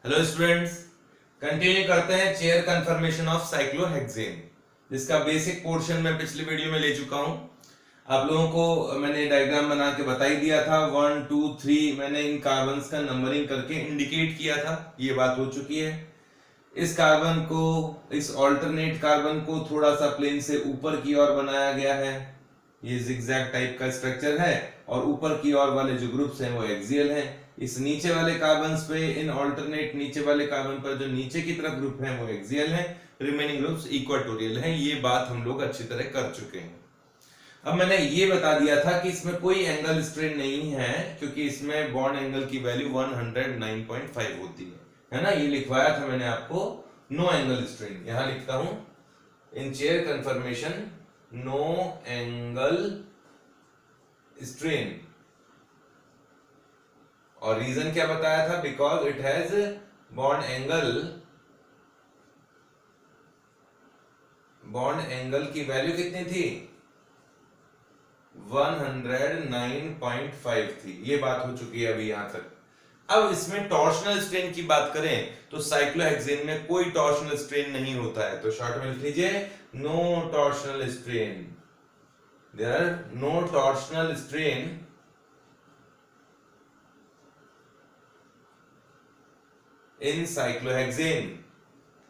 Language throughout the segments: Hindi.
हेलो स्टूडेंट्स, कंटिन्यू करते हैं चेयर कंफर्मेशन ऑफ साइक्लोहेक्सेन, जिसका बेसिक पोर्शन मैं पिछले वीडियो में ले चुका हूं। आप लोगों को मैंने डायग्राम बना के बता ही दिया था। 1 2 3 मैंने इन कार्बन्स का नंबरिंग करके इंडिकेट किया था। ये बात हो चुकी है। इस कार्बन को, इस ऑल्टरनेट कार्बन को थोड़ा सा प्लेन से ऊपर की ओर बनाया गया है। ये जिगजैग टाइप का स्ट्रक्चर है और ऊपर की ओर वाले जो ग्रुप्स हैं वो एक्सियल हैं। इस नीचे वाले कार्बन्स पे, इन ऑल्टरनेट नीचे वाले कार्बन पर जो नीचे की तरफ ग्रुप हैं वो एक्सियल हैं, रिमेनिंग ग्रुप्स इक्वाटोरियल हैं। ये बात हम लोग अच्छी तरह कर चुके हैं। अब मैंने ये बता दिया था कि इसमें कोई एंगल स्ट्रेन नहीं है, क्योंकि इसमें बॉन्ड एंगल की वैल्यू 109.5 होती है ना। ये लिखवाया था मैंने आपको, नो एंगल स्ट्रेन। यहां लिखता हूं, in chair conformation no angle strain. और रीजन क्या बताया था? Because it has bond angle की वैल्यू कितनी थी? 109.5 थी। ये बात हो चुकी है अभी यहां तक। अब इसमें टॉर्शनल स्ट्रेन की बात करें तो साइक्लोहेक्सेन में कोई टॉर्शनल स्ट्रेन नहीं होता है। तो शॉर्ट में लिख लीजिए, no torsional strain. There are no torsional strain in cyclohexane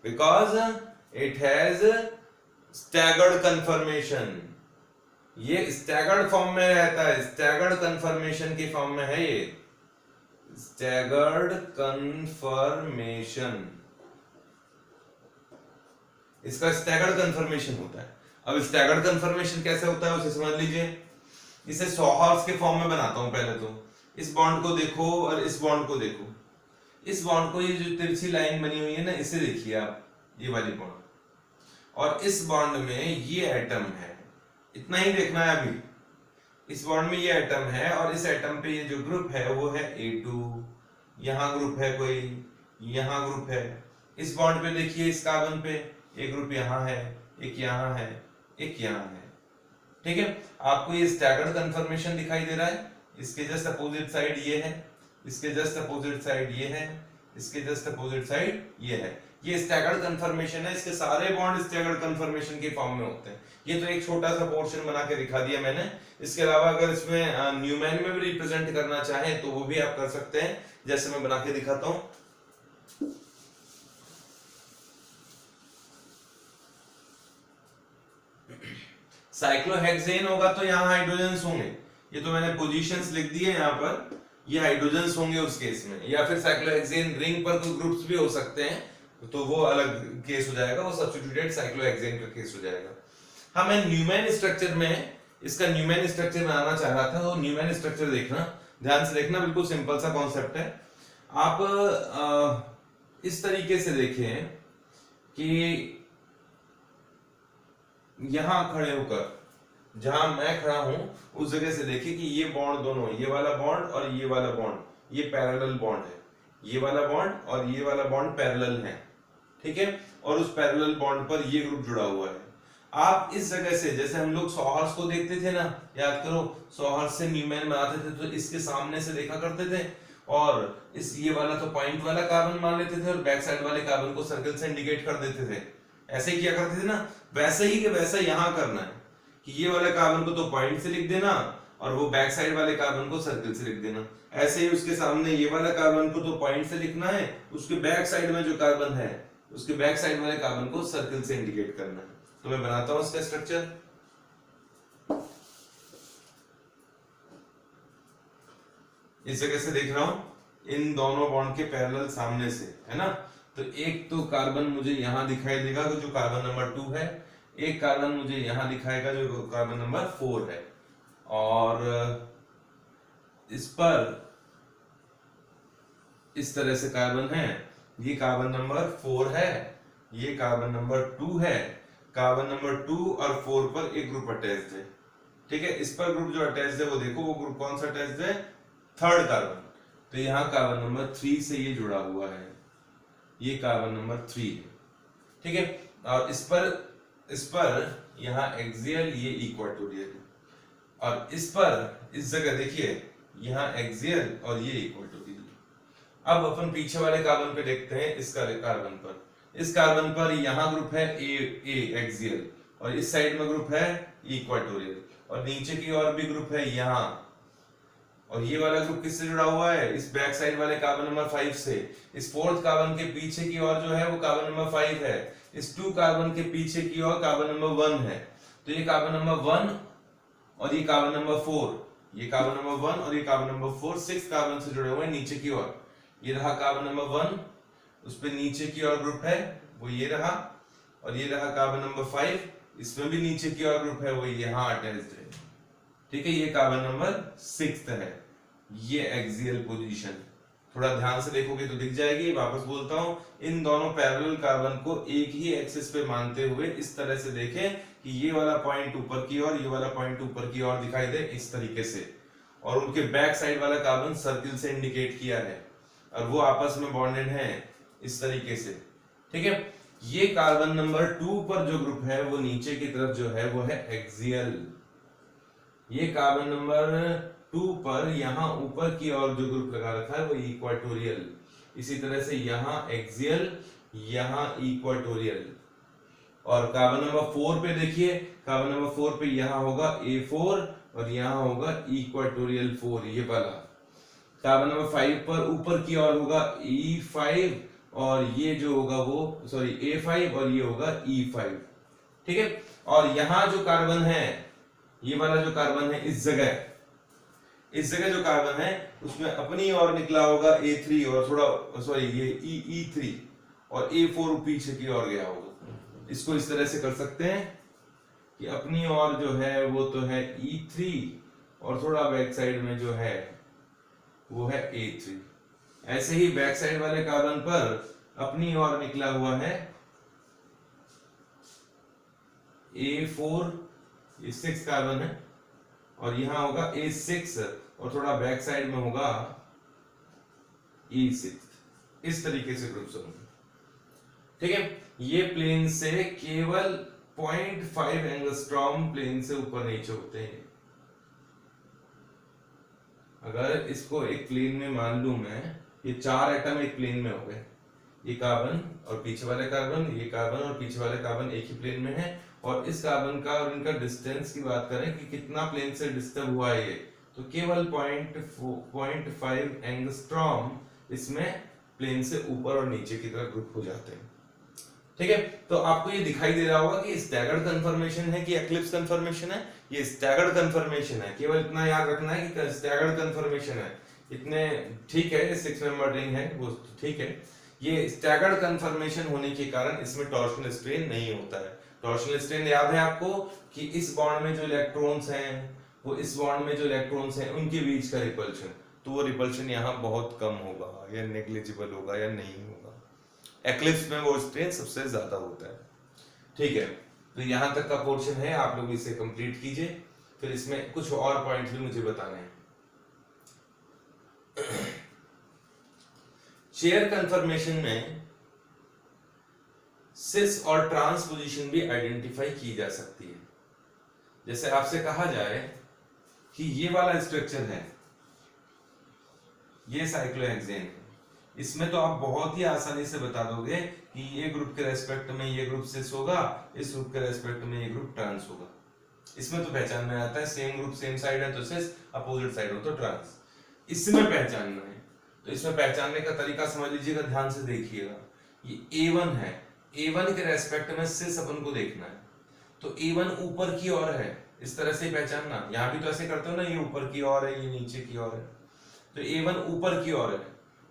because it has staggered conformation। ये staggered फॉर्म में रहता है, staggered conformation की फॉर्म में है। ये staggered conformation, इसका staggered conformation होता है। अब staggered conformation कैसे होता है उसे समझ लीजिए। इसे सॉहर्स के फॉर्म में बनाता हूं। पहले तो इस बॉन्ड को देखो और इस बॉन्ड को देखो। इस बॉन्ड को, ये जो तिरछी लाइन बनी हुई है ना, इसे देखिए आप, ये वाली बॉन्ड, और इस बॉन्ड में ये एटम है। इतना ही देखना है अभी। इस बॉन्ड में ये एटम है और इस एटम पे ये जो ग्रुप है वो है A2। यहां ग्रुप है कोई, यहां ग्रुप है। इस बॉन्ड पे देखिए, इस कार्बन पे एक ग्रुप यहां है, एक यहां है, एक यहां है। ठीक है, आपको ये स्टैगर्ड कन्फर्मेशन दिखाई दे रहा है। इसके जस्ट अपोजिट साइड ये है, इसके जस्ट अपोजिट साइड ये है, इसके जस्ट अपोजिट साइड ये है। ये स्टैगर्ड कन्फर्मेशन है। इसके सारे बॉन्ड स्टैगर्ड कन्फर्मेशन के फॉर्म में होते हैं। ये तो एक छोटा सा पोर्शन बना के दिखा दिया मैंने। इसके अलावा अगर इसमें न्यूमैन में भी रिप्रेजेंट करना चाहें तो वो भी आप कर सकते हैं, जैसे मैं बना के दिखाता हूं। साइक्लोहेक्सेन होगा तो यहाँ हाइड्रोजन्स होंगे। ये तो मैंने पोजीशंस लिख दिए यहाँ पर, ये हाइड्रोजन्स होंगे उस केस में। या फिर साइक्लोहेक्सेन रिंग पर कुछ ग्रुप्स भी हो सकते हैं, तो वो अलग केस हो जाएगा, वो सब्स्टिट्यूटेड साइक्लोहेक्सेन का केस हो जाएगा। हाँ, मैं न्यूमैन स्ट्रक्चर में इसका न्यूमैन स्ट्रक्चर बनाना चाह रहा था। तो न्यूमैन स्ट्रक्चर देखना, ध्यान से देखना, बिल्कुल सिंपल सा कॉन्सेप्ट है। आप इस तरीके से देखें कि यहां खड़े होकर, जहां मैं खड़ा हूं उस जगह से देखिए कि ये बॉन्ड दोनों, ये वाला बॉन्ड और ये वाला बॉन्ड, ये पैरेलल बॉन्ड है। ये वाला बॉन्ड और ये वाला बॉन्ड पैरेलल है। ठीक है, और उस पैरेलल बॉन्ड पर ये ग्रुप जुड़ा हुआ है। आप इस जगह से, जैसे हम लोग सॉहर्स को देखते थे ना, याद करो, सॉहर्स से न्यूमैन बनाते थे तो इसके सामने से देखा करते थे, और इस ये वाला तो पॉइंट वाला कार्बन मान लेते थे और बैक साइड वाले कार्बन को सर्कल से इंडिकेट कर देते थे। ऐसे ही किया करते थे ना। वैसे ही कि वैसा यहां करना है कि ये वाले कार्बन को तो पॉइंट से लिख देना और वो बैक साइड वाले कार्बन को सर्कल से लिख देना। ऐसे ही उसके सामने ये वाला कार्बन को तो पॉइंट से लिखना है, उसके बैक साइड में जो कार्बन है उसके बैक साइड वाले कार्बन को सर्कल से इंडिकेट करना है। तो मैं बनाता हूं इसका स्ट्रक्चर। इस जगह से देख रहा हूं, इन दोनों बॉन्ड के पैरेलल सामने से, है ना। तो एक तो कार्बन मुझे यहां दिखाई देगा जो कार्बन नंबर 2 है, एक कार्बन मुझे यहां दिखाएगा जो कार्बन नंबर 4 है, और इस पर इस तरह से कार्बन है। ये कार्बन नंबर 4 है, ये कार्बन नंबर 2 है। कार्बन नंबर 2 और 4 पर एक ग्रुप अटैच्ड है। ठीक है, इस पर ग्रुप जो अटैच्ड है वो देखो, वो ग्रुप कौन सा अटैच्ड है? Third carbon. तो यहाँ कार्बन नंबर 3 से ये जुड़ा हुआ है, ये कार्बन नंबर 3 है। ठीक है, और इस पर यहाँ एक्सियल, ये इक्वाटोरियल, और इस पर, इस जगह देखिए, यहाँ एक्सियल और ये इक्वाटोरियल। अब अपन पीछे वाले कार्बन पे देखते हैं, इस कार्बन पर। इस कार्बन पर यहाँ ग्रुप है ए एक्सियल, और इस साइड में ग्रुप है इक्वाटोरियल, और नीचे की ओर भी ग्रुप है यहाँ। और ये वाला ग्रुप किससे जुड़ा हुआ है? इस बैक साइड वाले कार्बन नंबर 5 से। इस फोर्थ कार्बन के पीछे की ओर जो है वो कार्बन नंबर 5 है। इस 2 कार्बन के पीछे की ओर कार्बन नंबर 1 है। तो ये कार्बन नंबर 1 और ये कार्बन नंबर 4, ये कार्बन नंबर 1 और ये कार्बन नंबर 4 6 कार्बन से जुड़े हुए हैं नीचे की ओर। ये रहा कार्बन नंबर 1, उस पे नीचे की ओर ग्रुप है वो ये रहा, और ये रहा कार्बन नंबर 5, इसमें भी नीचे की ओर ग्रुप है वो यहाँ अटैच्ड है। ठीक है, ये कार्बन नंबर 6 है। ये एक्सियल पोजीशन थोड़ा ध्यान से देखोगे तो दिख जाएगी। वापस बोलता हूं, इन दोनों पैरेलल कार्बन को एक ही एक्सिस पे मानते हुए इस तरह से देखें कि ये वाला पॉइंट ऊपर की ओर, ये वाला पॉइंट ऊपर की ओर दिखाई दे इस तरीके से, और उनके बैक साइड वाला कार्बन सर्किल से इंडिकेट किया है, और वो आपस में बॉन्डेड है इस तरीके से। ठीक है, ये कार्बन नंबर 2 पर जो ग्रुप है वो नीचे की तरफ जो है वो है एक्सियल। ये कार्बन नंबर 2 पर यहाँ ऊपर की ओर जो ग्रुप लगा रखा है वो इक्वाटोरियल। इसी तरह से यहाँ एक्सियल, यहाँ इक्वाटोरियल। और कार्बन नंबर 4 पे देखिए, कार्बन नंबर 4 पे यहाँ होगा A4 और यहाँ होगा इक्वाटोरियल 4, ये वाला। कार्बन नंबर 5 पर ऊपर की ओर होगा E5 और ये जो होगा वो A5 और ये होगा E5। ठीक है, और यहाँ जो कार्बन है, ये वाला जो कार्बन है इस जगह जो कार्बन है उसमें अपनी ओर निकला होगा A3 और थोड़ा ये E3 और A4 पीछे की ओर गया होगा। इसको इस तरह से कर सकते हैं कि अपनी ओर जो है वो तो है E3 और थोड़ा बैक साइड में जो है वो है A3। ऐसे ही बैक साइड वाले कार्बन पर अपनी ओर निकला हुआ है A4, ये 6 कार्बन है, और यहां होगा A6 और थोड़ा बैक साइड में होगा E6। इस तरीके से ग्रुप्स होंगे। ठीक है, ये प्लेन से केवल 0.5 एंगस्ट्रॉम प्लेन से ऊपर नीचे होते हैं। अगर इसको एक प्लेन में मान लूं मैं, ये 4 एटम एक प्लेन में हो गए, ये कार्बन और पीछे वाले कार्बन, ये कार्बन और पीछे वाले कार्बन एक ही प्लेन में है। और इस कार्बन का और इनका डिस्टेंस की बात करें कि कितना प्लेन से डिस्टर्ब हुआ है ये, तो केवल 0.5 एंगस्ट्रॉम इसमें प्लेन से ऊपर और नीचे की तरफ ग्रुप हो जाते हैं। ठीक है, तो आपको ये दिखाई दे रहा होगा कि स्टैगर्ड कन्फर्मेशन है कि एक्लिप्स कन्फर्मेशन है। ये स्टैगर्ड कन्फर्मेशन है, केवल इतना याद रखना है कि स्टैगर्ड कन्फर्मेशन है। इतने ठीक है, 6 मेंबर रिंग है वो ठीक है। ये स्टैगर्ड कन्फर्मेशन होने के कारण इसमें टॉर्शनल स्ट्रेन नहीं होता है। टॉर्शनल स्ट्रेन याद है आपको कि इस बॉन्ड में जो इलेक्ट्रॉन्स हैं वो इस बॉन्ड में जो इलेक्ट्रॉन्स हैं उनके बीच का रिपल्शन, तो वो रिपल्शन यहाँ बहुत कम होगा या नेग्लिजिबल होगा या नहीं होगा। एक्लिप्स में वो स्ट्रेन सबसे ज्यादा होता है। ठीक है, तो यहाँ तक का पोर्शन है, आप लोग इसे कंप्लीट कीजिए। फिर इसमें कुछ और पॉइंट्स भी मुझे बताने हैं। चेयर कंफर्मेशन में सिस और ट्रांस पोजीशन भी आइडेंटिफाई की जा सकती है। जैसे आपसे कहा जाए कि ये वाला स्ट्रक्चर है, ये साइक्लोहेक्सेन है, इसमें तो आप बहुत ही आसानी से बता दोगे कि ये ग्रुप के रेस्पेक्ट में ये ग्रुप सिस होगा, इस ग्रुप के रेस्पेक्ट में ये ग्रुप ट्रांस होगा। इसमें तो पहचान में आता है, सेम ग्रुप सेम साइड है तो सिस, अपोजिट साइड हो तो ट्रांस। इसमें पहचानना है, तो इसमें पहचानने का तरीका समझ लीजिएगा, ध्यान से देखिएगा। ये A1 है, A1 के रेस्पेक्ट में सिस अपन को देखना है, तो A1 ऊपर की ओर है, इस तरह से पहचानना। यहाँ भी तो ऐसे करते हो ना, ये ऊपर की ओर है, ये नीचे की ओर है, तो A1 ऊपर की ओर है,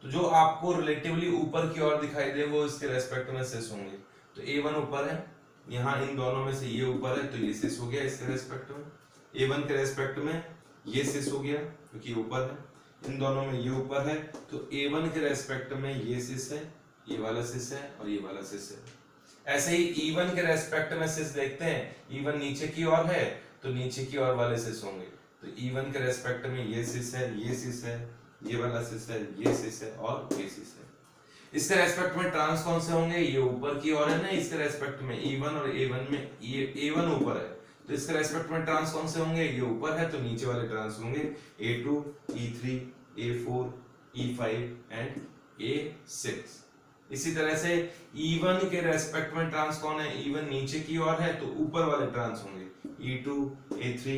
तो जो आपको रिलेटिवली ऊपर की ओर दिखाई दे वो इसके रेस्पेक्ट में सिस होंगे। तो A1 ऊपर है, यहाँ इन दोनों में से ये ऊपर है तो ये सिस हो गया इसके रेस्पेक्ट में। A1 के रेस्पेक्ट में ये सिस हो गया क्योंकि ऊपर है, इन दोनों में ये ऊपर है, तो A1 के रेस्पेक्ट में ये सिस है, ये वाला सिस है और ये वाला सिस है। ऐसे ही E1 के रेस्पेक्ट में सिस देखते हैं, E1 नीचे की ओर है तो नीचे की ओर वाले सिस होंगे, तो E1 के रेस्पेक्ट में ये सिस है, ये सिस है, ये वाला सिस है, ये सिस है और ये सिस है। इसके रेस्पेक्ट में ट्रांस कौन से होंगे, ये ऊपर की ओर है ना, इसके रेस्पेक्ट में E1 और A1 में ये A1 ऊपर है तो इसके रेस्पेक्ट में ट्रांस कौन से होंगे, ये ऊपर है तो नीचे वाले ट्रांस होंगे A2, E3, A4, E5 and A6। इसी तरह से E1 के रेस्पेक्ट में ट्रांस कौन है, E1 नीचे की ओर है तो ऊपर वाले ट्रांस होंगे E2, A3,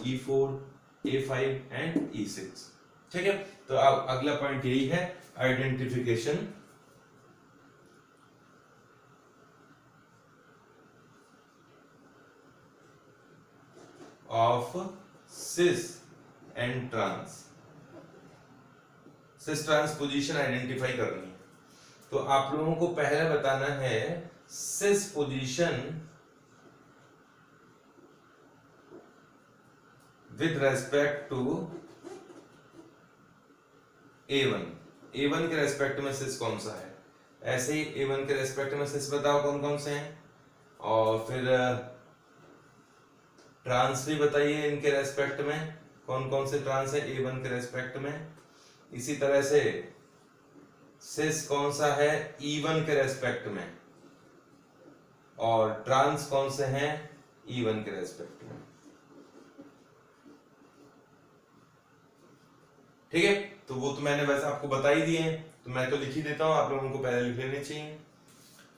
E4, A5 and E6। ठीक है, तो अब अगला पॉइंट यही है, identification of cis and trans. Cis trans position identify करनी है, तो आप लोगों को पहले बताना है cis position with respect to A1। A1 के रेस्पेक्ट में सिस कौन सा है, ऐसे ही A1 के रेस्पेक्ट में सिस बताओ कौन कौन से हैं, और फिर ट्रांस भी बताइए इनके रेस्पेक्ट में कौन कौन से ट्रांस है A1 के रेस्पेक्ट में। इसी तरह से सिस कौन सा है E1 के रेस्पेक्ट में, और ट्रांस कौन से हैं E1 के रेस्पेक्ट में। ठीक है, तो वो तो मैंने वैसे आपको बता ही दिए हैं, तो मैं तो लिख ही देता हूं, आप लोगों को पहले लिख लेने चाहिए।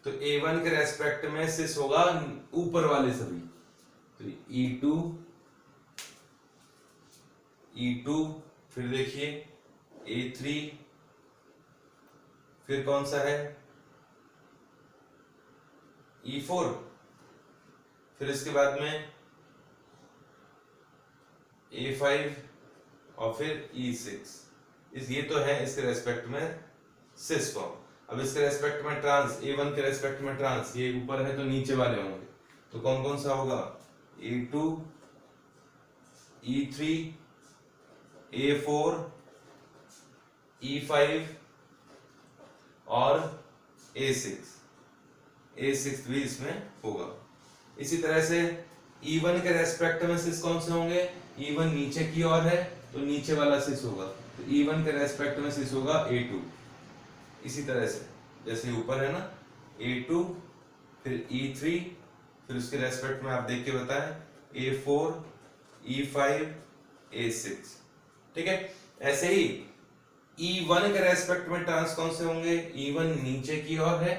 तो A1 के रेस्पेक्ट में सिस होगा ऊपर वाले सभी, तो E2, फिर देखिए A3, फिर कौन सा है E4, फिर इसके बाद में A5 और फिर E6। ये तो है इसके रेस्पेक्ट में सिस फॉर्म। अब इसके रेस्पेक्ट में ट्रांस, A1 के रेस्पेक्ट में ट्रांस, ये ऊपर है तो नीचे वाले होंगे, तो कौन कौन सा होगा A2, E3, A4, E5 और A6 भी इसमें होगा। इसी तरह से E1 के रेस्पेक्ट में सिस कौन से होंगे, E1 नीचे की ओर है तो नीचे वाला सिस होगा, तो E1 के रेस्पेक्ट में सिस होगा A2। इसी तरह से जैसे ऊपर है ना A2, फिर E3, फिर उसके रेस्पेक्ट में आप देख के बताएं A4, E5, A6। ठीक है, ऐसे ही E1 के रेस्पेक्ट में ट्रांस कौन से होंगे, E1 नीचे की ओर है,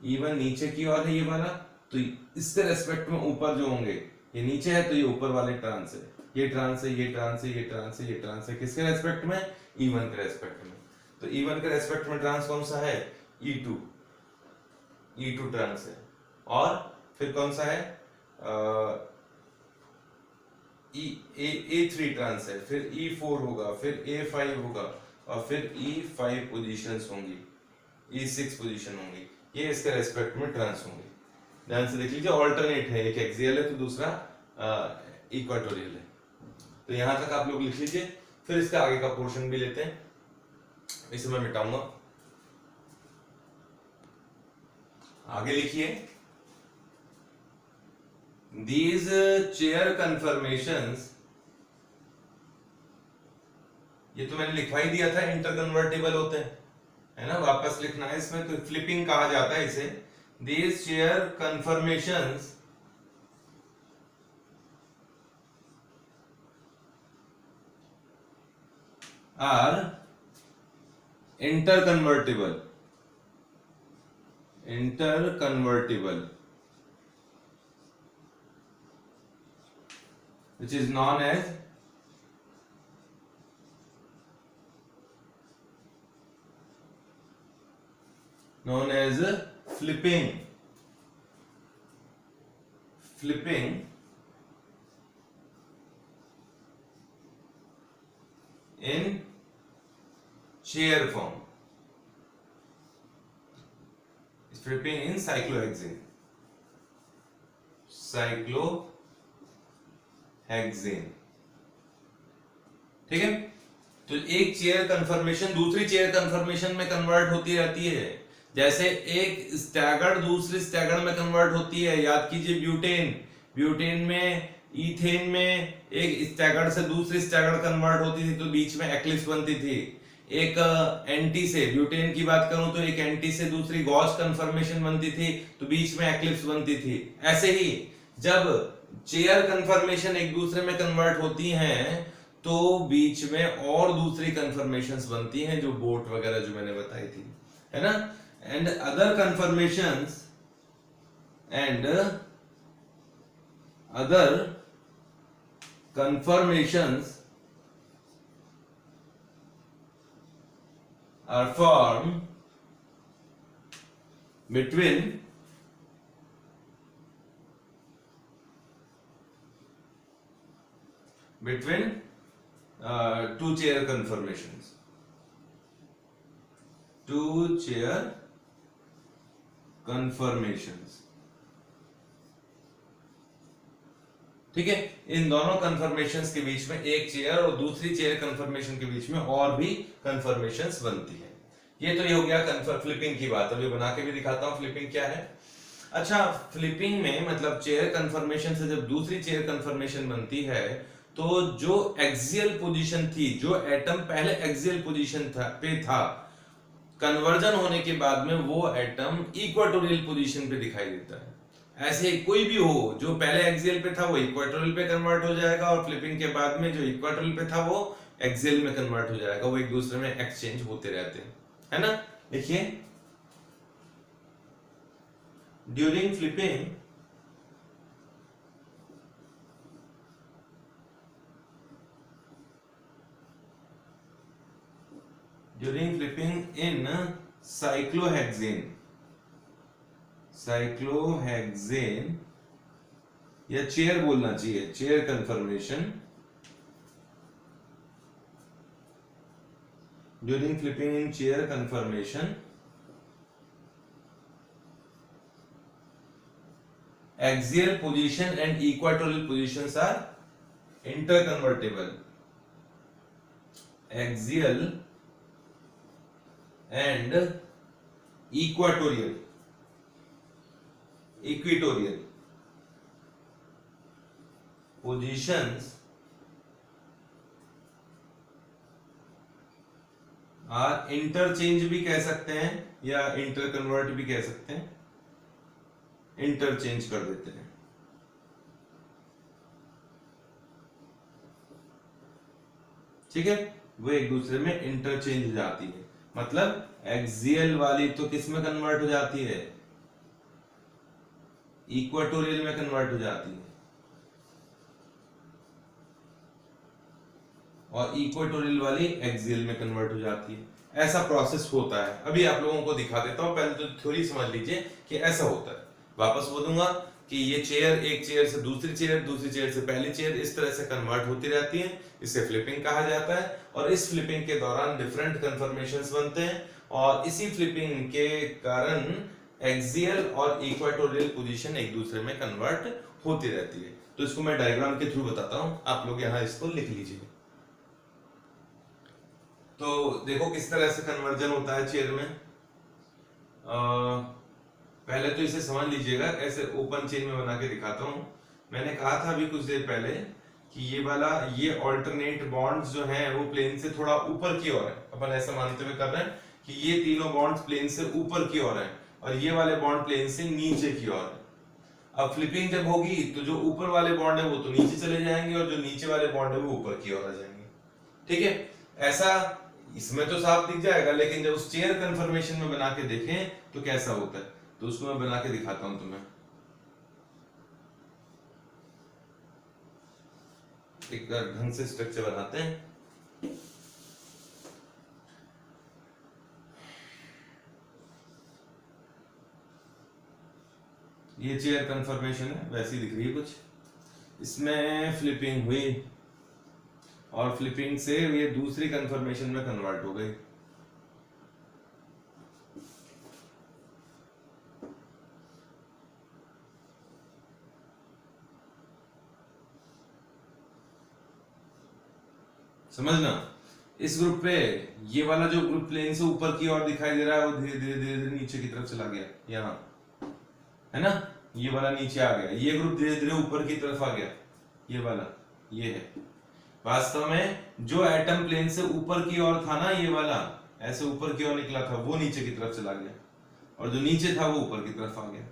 E1 नीचे की ओर है ये वाला, तो इसके रेस्पेक्ट में ऊपर जो होंगे, ये नीचे है तो ये ऊपर वाले ट्रांस है, ये ट्रांस है, ये ट्रांस है, ये ट्रांस है, ये ट्रांस है, किसके रेस्पेक्ट में, E1 के रेस्पेक्ट में। तो E1 के रेस्पेक्ट में ट्रांस कौन सा है, E2 ट्रांस है, और फिर कौन सा है A3 ट्रांस है, फिर E4 होगा, फिर A5 होगा, और फिर E5 पोजीशंस होंगी, E6 पोजीशन होंगी, ये इसके रेस्पेक्ट में ट्रांस होंगे। ध्यान से देख लीजिए, ऑल्टरनेट है, एक एक्सियल है तो दूसरा इक्वाटोरियल है। तो यहां तक आप लोग लिख लीजिए, फिर इसका आगे का पोर्शन भी लेते हैं, इसे मैं मिटाऊंगा। आगे लिखिए, these chair conformations, ये तो मैंने लिखवा ही दिया था, इंटरकन्वर्टेबल होते हैं, है ना, वापस लिखना है इसमें, तो फ्लिपिंग कहा जाता है इसे। these chair conformations are interconvertible, which is known as flipping in chair form, flipping in cyclohexane। ठीक है, तो एक चेयर कंफर्मेशन दूसरी चेयर कंफर्मेशन में कन्वर्ट होती रहती है, जैसे एक स्टैगर्ड दूसरी स्टैगर्ड में कन्वर्ट होती है। याद कीजिए, ब्यूटेन में, ईथेन में एक स्टैगर्ड से दूसरी स्टैगर्ड कन्वर्ट होती थी तो बीच में एक्लिप्स बनती थी। एक एंटी से, ब्यूटेन की बात करूं तो एक एंटी से दूसरी गॉस कन्फर्मेशन बनती थी तो बीच में एक्लिप्स बनती थी। ऐसे ही जब चेयर कन्फर्मेशन एक दूसरे में कन्वर्ट होती हैं तो बीच में और दूसरी कंफर्मेशंस बनती हैं जो बोट वगैरह जो मैंने बताई थी, है ना। And other confirmations are formed between two chair conformations. Two chair conformations. ठीक है, इन दोनों कंफर्मेशंस के बीच में एक चेयर और दूसरी चेयर कंफर्मेशन के बीच में और भी कंफर्मेशंस बनती है। ये तो ये हो गया फ्लिपिंग की बात। अभी बना के भी दिखाता हूं फ्लिपिंग क्या है। अच्छा, फ्लिपिंग में मतलब चेयर कंफर्मेशन से जब दूसरी चेयर कंफर्मेशन बनती है तो जो एक्सियल पोजीशन थी, जो एटम पहले एक्सियल पोजीशन पे था, कन्वर्जन होने के बाद में वो एटम इक्वाटोरियल पोजीशन पे दिखाई देता है। ऐसे कोई भी हो जो पहले एक्सियल पे था वो इक्वाटोरियल पे कन्वर्ट हो जाएगा और फ्लिपिंग के बाद में जो इक्वाटोरियल पे था वो एक्सियल में कन्वर्ट हो जाएगा। वो एक दूसरे में एक्सचेंज होते रहते हैं, है ना। देखिए, ड्यूरिंग फ्लिपिंग in cyclohexane या चेयर बोलना चाहिए, chair confirmation, during flipping in chair confirmation axial position and equatorial positions are interconvertible. Axial and equatorial positions are interchange भी कह सकते हैं या इंटरकन्वर्ट भी कह सकते हैं, इंटरचेंज कर देते हैं। ठीक है, वो एक दूसरे में इंटरचेंज हो जाती है। मतलब एक्सियल वाली तो किस में कन्वर्ट हो जाती है, इक्वाटोरियल में कन्वर्ट हो जाती है, और इक्वाटोरियल वाली एक्सियल में कन्वर्ट हो जाती है। ऐसा प्रोसेस होता है। अभी आप लोगों को दिखा देता हूं, पहले तो थ्योरी समझ लीजिए कि ऐसा होता है। वापस बोलूंगा कि ये चेयर एक चेयर से दूसरी चेयर से पहली चेयर इस तरह से कन्वर्ट होती रहती है। इसे फ्लिपिंग कहा जाता है और इस फ्लिपिंग के दौरान डिफरेंट कंफर्मेशंस बनते हैं और इसी फ्लिपिंग के कारण एक्सियल और इक्वाटोरियल पोजीशन एक दूसरे में कन्वर्ट होती रहती है। तो इसको मैं डायग्राम के थ्रू बताता हूं, आप लोग यहां इसको लिख लीजिए। तो देखो किस तरह से कन्वर्जन होता है चेयर में। पहले तो इसे समझ लीजिएगा, ऐसे ओपन चेन में बना के दिखाता हूं। मैंने कहा था अभी कुछ देर पहले कि ये ऑल्टरनेट बॉन्ड्स जो हैं वो प्लेन से थोड़ा ऊपर की ओर है। अपन ऐसा मानते हुए कर रहे हैं कि ये तीनों बॉन्ड्स प्लेन से ऊपर की ओर है और ये वाले बॉन्ड प्लेन से नीचे की ओर है। अब फ्लिपिंग जब होगी तो जो ऊपर वाले बॉन्ड है वो तो नीचे चले जाएंगे और जो नीचे वाले बॉन्ड है वो ऊपर की ओर आ जाएंगे। ठीक है, ऐसा इसमें तो साफ दिख जाएगा, लेकिन जब उस चेयर कंफर्मेशन में बना के देखें तो कैसा होता है, तो उसको मैं बना के दिखाता हूं तुम्हें। एक ढंग से स्ट्रक्चर बनाते हैं। ये चेयर कंफर्मेशन है, वैसी दिख रही है कुछ। इसमें फ्लिपिंग हुई और फ्लिपिंग से ये दूसरी कंफर्मेशन में कन्वर्ट हो गई। समझना, इस ग्रुप पे ये वाला जो ग्रुप प्लेन से ऊपर की ओर दिखाई दे रहा है वो धीरे धीरे नीचे की तरफ चला गया, यहाँ है ना। ये वाला नीचे आ गया, ये ग्रुप धीरे धीरे ऊपर की तरफ आ गया, ये वाला ये है। वास्तव में जो एटम प्लेन से ऊपर की ओर था ना, ये वाला ऐसे ऊपर की ओर निकला था, वो नीचे की तरफ चला गया और जो नीचे था वो ऊपर की तरफ आ गया।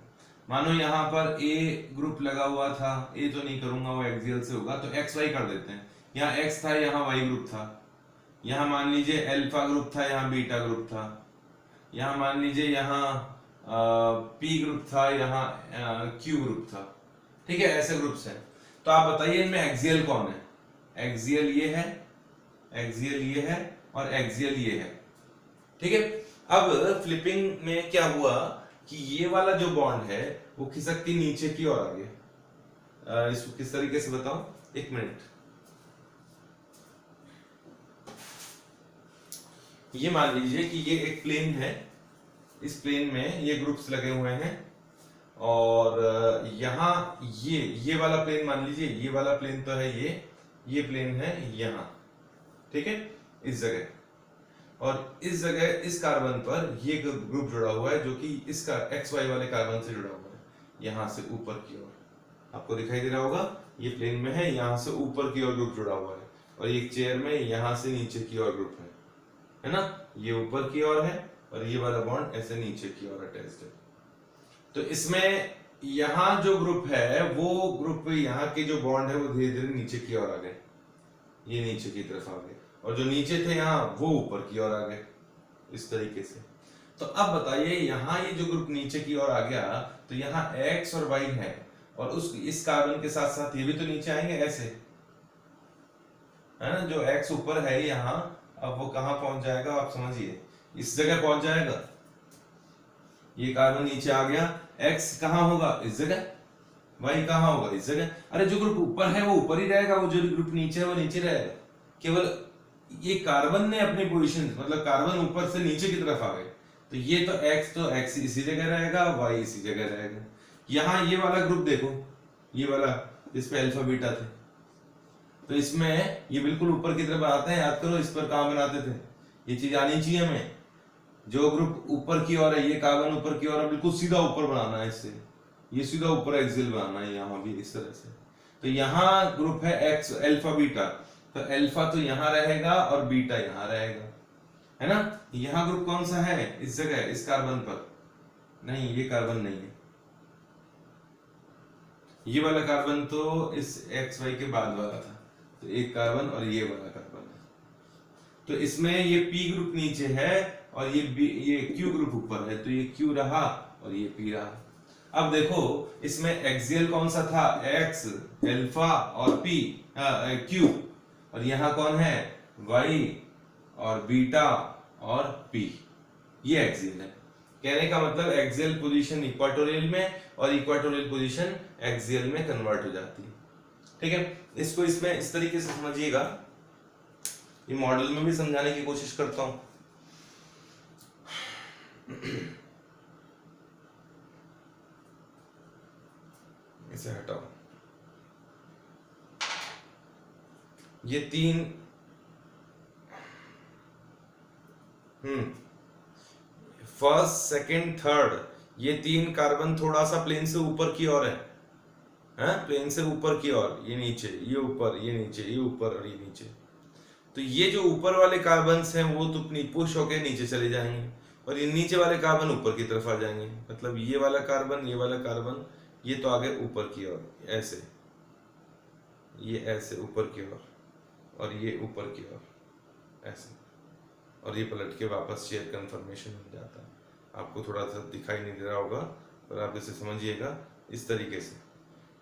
मानो यहाँ पर ए ग्रुप लगा हुआ था, ए तो नहीं करूंगा वो एक्सियल से होगा, तो एक्स वाई कर देते हैं। यहाँ एक्स था, यहाँ वाई ग्रुप था, यहाँ मान लीजिए अल्फा ग्रुप था, यहाँ बीटा ग्रुप था, यहाँ मान लीजिए यहाँ पी ग्रुप था, यहाँ क्यू ग्रुप था। ठीक है, ऐसे ग्रुप्स हैं। तो आप बताइए इनमें एक्सियल कौन है? एक्सियल ये है, एक्सियल ये है और एक्सियल ये है। ठीक है, अब फ्लिपिंग में क्या हुआ कि ये वाला जो बॉन्ड है वो खिसक के नीचे की ओर आ गया। इसको किस तरीके से बताऊं, एक मिनट। ये मान लीजिए कि ये एक प्लेन है, इस प्लेन में ये ग्रुप्स लगे हुए हैं और यहाँ ये वाला प्लेन मान लीजिए, ये वाला प्लेन तो है, ये प्लेन है यहाँ। ठीक है, इस जगह और इस जगह इस कार्बन पर ये ग्रुप जुड़ा हुआ है जो कि इसका एक्स वाई वाले कार्बन से जुड़ा हुआ है, यहाँ से ऊपर की ओर। आपको दिखाई दे रहा होगा, ये प्लेन में है, यहाँ से ऊपर की ओर ग्रुप जुड़ा हुआ है और ये चेयर में यहाँ से नीचे की ओर ग्रुप है ना। ये ऊपर की ओर है और ये वाला बॉन्ड ऐसे नीचे की ओर अटैच्ड है। तो इसमें यहाँ जो ग्रुप है वो ग्रुप यहाँ के जो बॉन्ड है वो धीरे धीरे नीचे की ओर आ गए, ये नीचे की तरफ आ गए और जो नीचे थे यहाँ वो ऊपर की ओर आ गए, इस तरीके से। तो अब बताइए यहाँ ये जो ग्रुप नीचे की ओर आ गया तो यहाँ x और y है और उस इस कार्बन के साथ साथ ये भी तो नीचे आएंगे ऐसे, है ना। जो x ऊपर है यहाँ, अब वो कहाँ पहुंच जाएगा आप समझिए, इस जगह पहुंच जाएगा। ये कार्बन नीचे आ गया, x कहाँ होगा, इस जगह, y कहाँ होगा, इस जगह। अरे जो ग्रुप ऊपर है वो ऊपर ही रहेगा, वो जो ग्रुप नीचे है वो नीचे रहेगा। केवल ये कार्बन ने अपनी पोजीशन, मतलब कार्बन ऊपर से नीचे की तरफ आ गए, तो ये तो x इसी जगह रहेगा, y इसी जगह रहेगा। यहाँ ये वाला ग्रुप देखो, ये वाला जिसपे अल्फा बीटा थे, तो इसमें ये बिल्कुल ऊपर की तरफ बनाते हैं। याद करो इस पर कहाँ बनाते थे, ये चीज आनी चाहिए हमें। जो ग्रुप ऊपर की ओर है, ये कार्बन ऊपर की ओर है, बिल्कुल सीधा ऊपर बनाना है इससे, ये सीधा ऊपर एक्सियल बनाना है यहाँ भी इस तरह से। तो यहाँ ग्रुप है एक्स अल्फा बीटा, तो अल्फा तो यहाँ रहेगा और बीटा यहाँ रहेगा, है ना। यहाँ ग्रुप कौन सा है, इस जगह, इस कार्बन पर नहीं, ये कार्बन नहीं है, ये वाला कार्बन तो इस एक्स वाई के बाद वाला था, तो एक कार्बन और ये वाला कार्बन है। तो इसमें ये पी ग्रुप नीचे है और ये क्यू ग्रुप ऊपर है, तो ये क्यू रहा और ये पी रहा। अब देखो इसमें एक्सियल कौन सा था, एक्स अल्फा और पी क्यू, और यहाँ कौन है, वाई और बीटा और पी, ये एक्सियल है। कहने का मतलब एक्सियल पोजीशन इक्वाटोरियल में और इक्वाटोरियल पोजीशन एक्सियल में कन्वर्ट हो जाती है। ठीक है, इसको इसमें इस तरीके से समझिएगा, ये मॉडल में भी समझाने की कोशिश करता हूं। इसे हटाओ, ये तीन फर्स्ट सेकंड थर्ड, ये तीन कार्बन थोड़ा सा प्लेन से ऊपर की ओर है, प्लेन से ऊपर की ओर, ये नीचे, ये ऊपर, ये नीचे, ये ऊपर और ये नीचे। तो ये जो ऊपर वाले कार्बन हैं वो तो अपनी पुश होके नीचे चले जाएंगे और ये नीचे वाले कार्बन ऊपर की तरफ आ जाएंगे। मतलब ये वाला कार्बन, ये वाला कार्बन, ये तो आगे ऊपर की ओर ऐसे, ये ऐसे ऊपर की ओर और ये ऊपर की ओर ऐसे, और ये पलट के वापस शेयर कन्फर्मेशन हो जाता है। आपको थोड़ा सा दिखाई नहीं दे रहा होगा पर आप इसे समझिएगा इस तरीके से,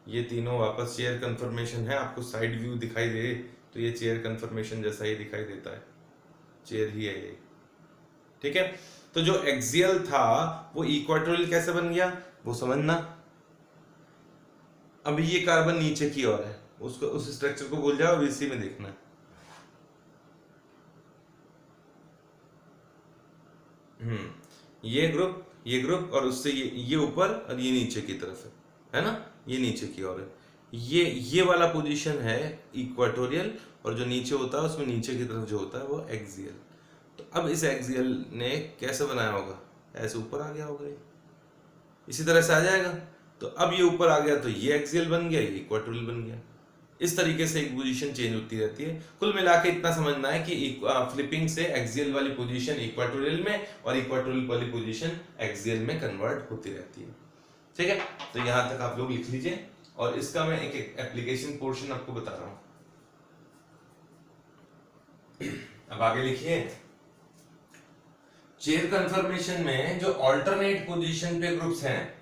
ये तीनों वापस चेयर कन्फर्मेशन है। आपको साइड व्यू दिखाई दे तो ये चेयर कन्फर्मेशन जैसा ही दिखाई देता है, चेयर ही है ये। ठीक है, तो जो एक्सियल था वो इक्वाटोरियल कैसे बन गया वो समझना। अभी ये कार्बन नीचे की ओर है, उसको, उस स्ट्रक्चर को भूल जाओ, इसी में देखना। ये ग्रुप और उससे ये ऊपर और ये नीचे की तरफ है ना, ये नीचे की ओर है। ये वाला पोजीशन है इक्वाटोरियल और जो नीचे होता है उसमें नीचे की तरफ जो होता है वो एक्सियल। तो अब इस एक्सियल ने कैसे बनाया होगा, ऐसे ऊपर आ गया होगा, इसी तरह से आ जाएगा। तो अब ये ऊपर आ गया तो ये एक्सियल बन गया, ये इक्वाटोरियल बन गया। इस तरीके से एक पोजीशन चेंज होती रहती है। कुल मिला के इतना समझना है कि फ्लिपिंग से एक्सियल वाली पोजीशन इक्वाटोरियल में और इक्वाटोरियल वाली पोजीशन एक्सियल में कन्वर्ट होती रहती है। ठीक है, तो यहां तक आप लोग लिख लीजिए और इसका मैं एक एप्लीकेशन पोर्शन आपको बता रहा हूं। अब आगे लिखिए, चेन कन्फर्मेशन में जो ऑल्टरनेट पोजीशन पे ग्रुप्स हैं,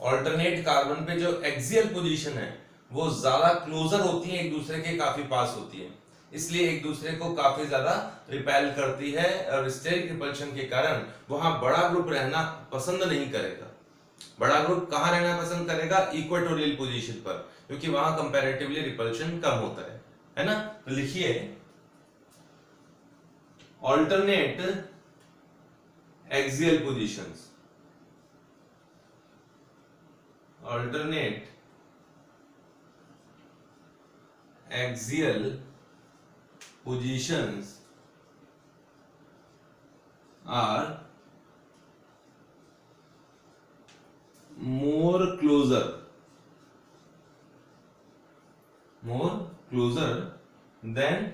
ऑल्टरनेट कार्बन पे जो एक्सियल पोजीशन है वो ज्यादा क्लोजर होती है, एक दूसरे के काफी पास होती है, इसलिए एक दूसरे को काफी ज्यादा रिपेल करती है और स्टेरिक रिपल्शन के कारण वहां बड़ा ग्रुप रहना पसंद नहीं करेगा। बड़ा ग्रुप कहां रहना पसंद करेगा? इक्वेटोरियल पोजीशन पर, क्योंकि वहां कंपैरेटिवली रिपल्शन कम होता है ना। तो लिखिए, alternate axial positions, alternate axial positions are more closer than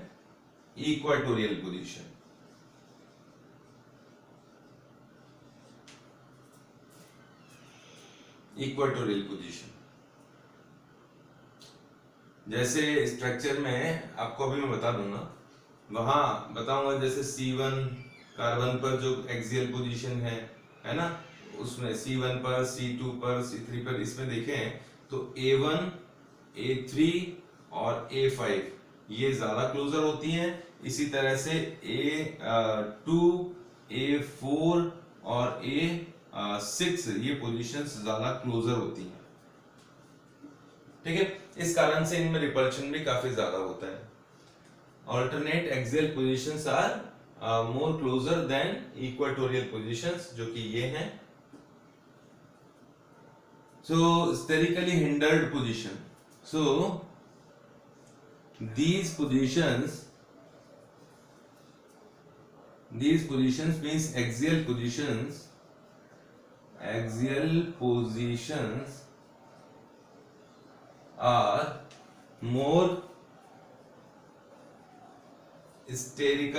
equatorial position. Equatorial position, जैसे स्ट्रक्चर में आपको अभी मैं बता दूंगा, वहां बताऊंगा जैसे C1 कार्बन पर जो एक्सियल पोजीशन है ना, उसमें C1 पर, C2 पर, C3 पर, इसमें देखें तो A1, A3 और A5 ये ज्यादा क्लोजर होती हैं। इसी तरह से A2, A4 और A6 ये पोजीशंस ज्यादा क्लोजर होती हैं, ठीक है। इस कारण से इनमें रिपल्शन भी काफी ज्यादा होता है। Alternate axial positions are more closer than equatorial positions, जो कि ये हैं। So sterically hindered position, so these positions means axial positions are more steric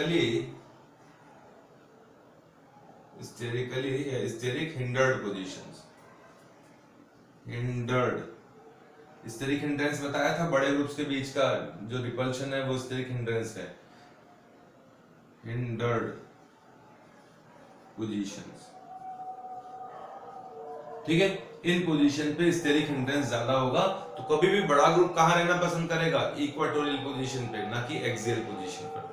hindered positions. Steric hindrance बताया था, बड़े ग्रुप्स के बीच का जो रिपल्शन है वो स्टेरिक हिंड्रेंस है, हिंडर्ड पोजीशंस, ठीक है। इन पोजीशन पे स्टेरिक हिंड्रेंस ज्यादा होगा, तो कभी भी बड़ा ग्रुप कहां रहना पसंद करेगा? इक्वेटोरियल पोजीशन पे, ना कि एक्सियल पोजीशन पर।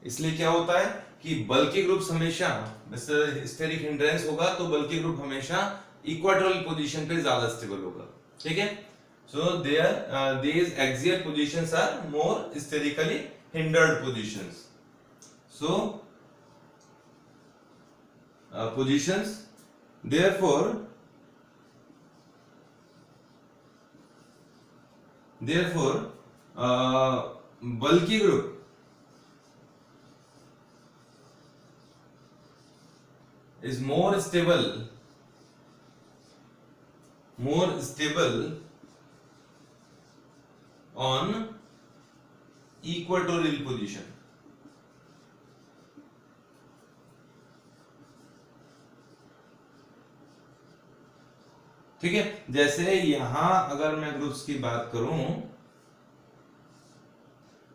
इसलिए क्या होता है कि बल्की ग्रुप्स हमेशा, स्टेरिक हिंड्रेंस होगा तो बल्की ग्रुप हमेशा इक्वेटोरियल पोजीशन पे ज्यादा स्टेबल होगा, ठीक है। सो these axial positions are more sterically hindered positions. So positions, therefore bulky group is more stable on equatorial position. ठीक है। जैसे यहां अगर मैं ग्रुप्स की बात करूं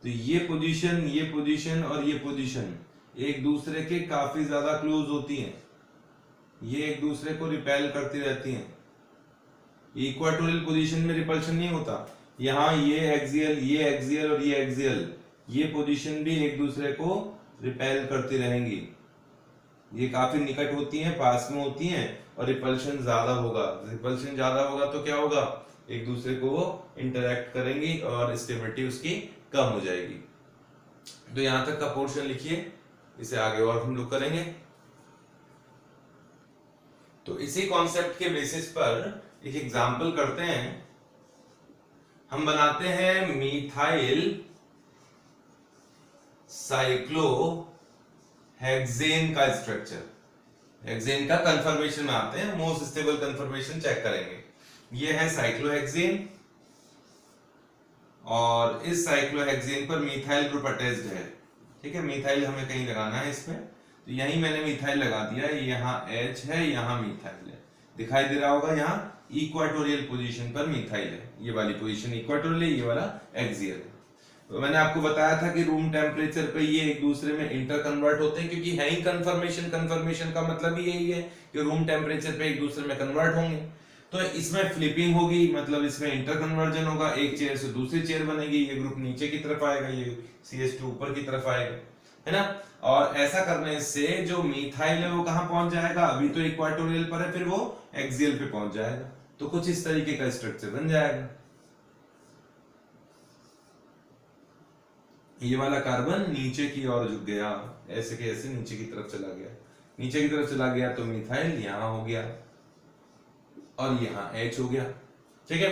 तो ये पोजीशन और ये पोजीशन एक दूसरे के काफी ज्यादा क्लोज होती हैं, ये एक दूसरे को रिपेल करती रहती हैं। इक्वेटोरियल पोजीशन में रिपल्शन नहीं होता, यहाँ ये एक्सियल और ये एक्सियल, ये पोजीशन भी एक दूसरे को रिपेल करती रहेंगी, ये काफी निकट होती हैं, पास में होती हैं, और रिपल्शन ज्यादा होगा तो क्या होगा? एक दूसरे को वो इंटरैक्ट करेंगी और स्टेबिलिटी उसकी कम हो जाएगी। तो यहां तक का पोर्शन लिखिए, इसे आगे और हम लोग करेंगे। तो इसी कॉन्सेप्ट के बेसिस पर एक एग्जाम्पल करते हैं। हम बनाते हैं मिथाइल साइक्लोहेक्सेन का स्ट्रक्चर। हेक्सेन का कंफर्मेशन में आते हैं, मोस्ट स्टेबल कंफर्मेशन चेक करेंगे। ये है साइक्लोहेक्सेन और इस साइक्लोहेक्सेन पर मिथाइल ग्रुप अटैच्ड है, ठीक है। मिथाइल हमें कहीं लगाना है इसमें, तो यहीं मैंने मिथाइल लगा दिया, यहाँ H है, यहाँ मिथाइल है, दिखाई दे रहा होगा। यहाँ इक्वेटोरियल पोजीशन पर मिथाइल है, ये वाली पोजीशन इक्वेटोरियल है, ये वाला एक्सियल है। तो मैंने आपको बताया था कि रूम टेम्परेचर पे ये एक दूसरे में इंटर कन्वर्ट होते हैं, क्योंकि है ही कंफर्मेशन, कंफर्मेशन का मतलब ही यही है कि रूम टेम्परेचर पे एक दूसरे में कन्वर्ट होंगे। तो इसमें फ्लिपिंग होगी, मतलब इसमें इंटर कन्वर्जन होगा, एक चेयर से दूसरी चेयर बनेगी, ये ग्रुप नीचे की तरफ आएगा, ये CH2 ऊपर की तरफ आएगा, है ना। और ऐसा करने से जो मिथाइल है वो कहां पहुंच जाएगा, अभी तो इक्वाटोरियल पर है, फिर वो एक्सियल पे पहुंच जाएगा। तो कुछ इस तरीके का स्ट्रक्चर बन जाएगा। ये वाला कार्बन नीचे की ओर झुक गया, ऐसे के ऐसे नीचे की तरफ चला गया, नीचे की तरफ चला गया तो मिथाइल यहां हो गया और यहां H हो गया, ठीक है।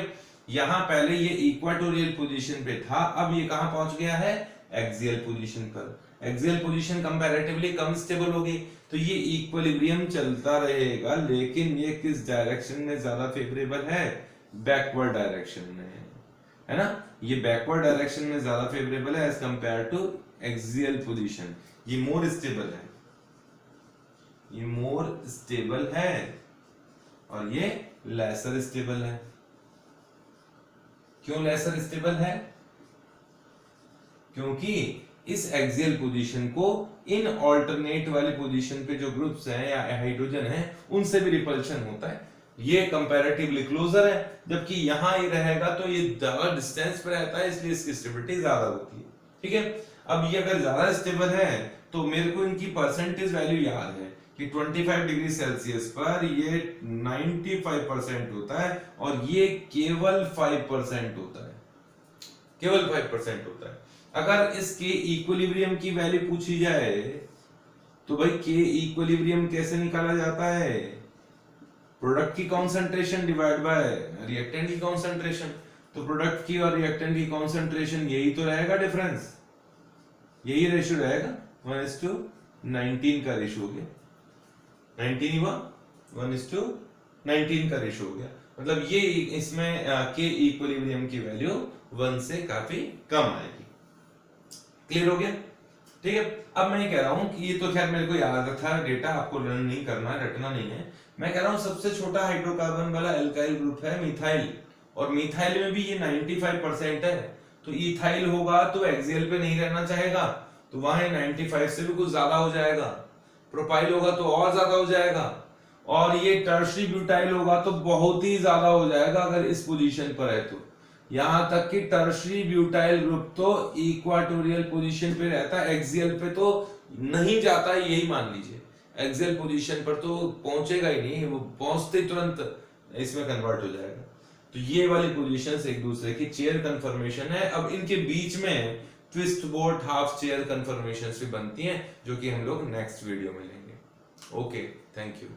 यहां पहले ये इक्वाटोरियल पोजीशन पे था, अब ये कहां पहुंच गया है, एक्सियल पोजीशन पर। एक्सियल पोजीशन कंपैरेटिवली कम स्टेबल होगी, तो ये इक्विलिब्रियम चलता रहेगा, लेकिन ये किस डायरेक्शन में ज्यादा फेवरेबल है, बैकवर्ड डायरेक्शन में, है ना। ये बैकवर्ड डायरेक्शन में ज्यादा फेवरेबल है as compare to axial position. ये मोर स्टेबल है, ये मोर स्टेबल है और ये लेसर स्टेबल है। क्यों लेसर स्टेबल है, क्योंकि इस एक्सियल पोजीशन को इन ऑल्टरनेट वाली पोजीशन पे जो ग्रुप्स हैं या हाइड्रोजन हैं उनसे भी रिपल्शन होता है। ये कंपैरेटिवली क्लोजर है, जबकि यहां ये रहेगा तो ये ज्यादा डिस्टेंस पे रहता है, इसलिए इसकी स्टेबिलिटी ज्यादा होती है, ठीक है। अब ये अगर ज्यादा स्टेबल है तो मेरे को इनकी परसेंटेज वैल्यू याद है कि 25 डिग्री सेल्सियस पर ये 95% होता है और ये केवल 5% होता है, केवल 5% होता है। अगर इसके इक्विलिब्रियम की वैल्यू पूछी जाए तो भाई के इक्विलिब्रियम कैसे निकाला जाता है, प्रोडक्ट की कॉन्सेंट्रेशन डिवाइड बाय रिएक्टेंट की कॉन्सेंट्रेशन। तो प्रोडक्ट की और रिएक्टेंट की कॉन्सेंट्रेशन यही तो रहेगा डिफरेंस, यही रेशियो रहेगा, 1:19 का रेशियो हो गया, 19 हुआ, 1:19 का रेशियो हो गया। मतलब ये इसमें के इक्विलिब्रियम की वैल्यू 1 से काफी कम आएगी। क्लियर हो गया, ठीक है। अब मैं कह रहा हूं कि ये तो खैर मेरे को याद था, डेटा आपको लर्न नहीं करना, रटना नहीं है। मैं कह रहा हूं सबसे छोटा हाइड्रोकार्बन वाला एल्काइल ग्रुप है मिथाइल, और मिथाइल में भी ये 95% है, तो इथाइल होगा तो एक्सियल पे नहीं रहना चाहेगा, तो वहां 95 से भी कुछ ज्यादा हो जाएगा। प्रोपाइल होगा तो और ज्यादा हो जाएगा, और ये टर्शरी ब्यूटाइल होगा तो बहुत ही ज्यादा हो जाएगा अगर इस पोजीशन पर है तो। यहां तक कि टर्शरी ब्यूटाइल ग्रुप तो इक्वाटोरियल पोजीशन पे रहता है, एक्सियल पे तो नहीं जाता, यही मान लीजिए। एक्सियल पोजीशन पर तो पहुंचेगा ही नहीं, वो पहुंचते तुरंत इसमें कन्वर्ट हो जाएगा। तो ये वाली पोजीशंस एक दूसरे की चेयर कन्फर्मेशन है। अब इनके बीच में twist boat half chair conformations भी बनती हैं, जो कि हम लोग नेक्स्ट वीडियो में लेंगे। Okay, thank you.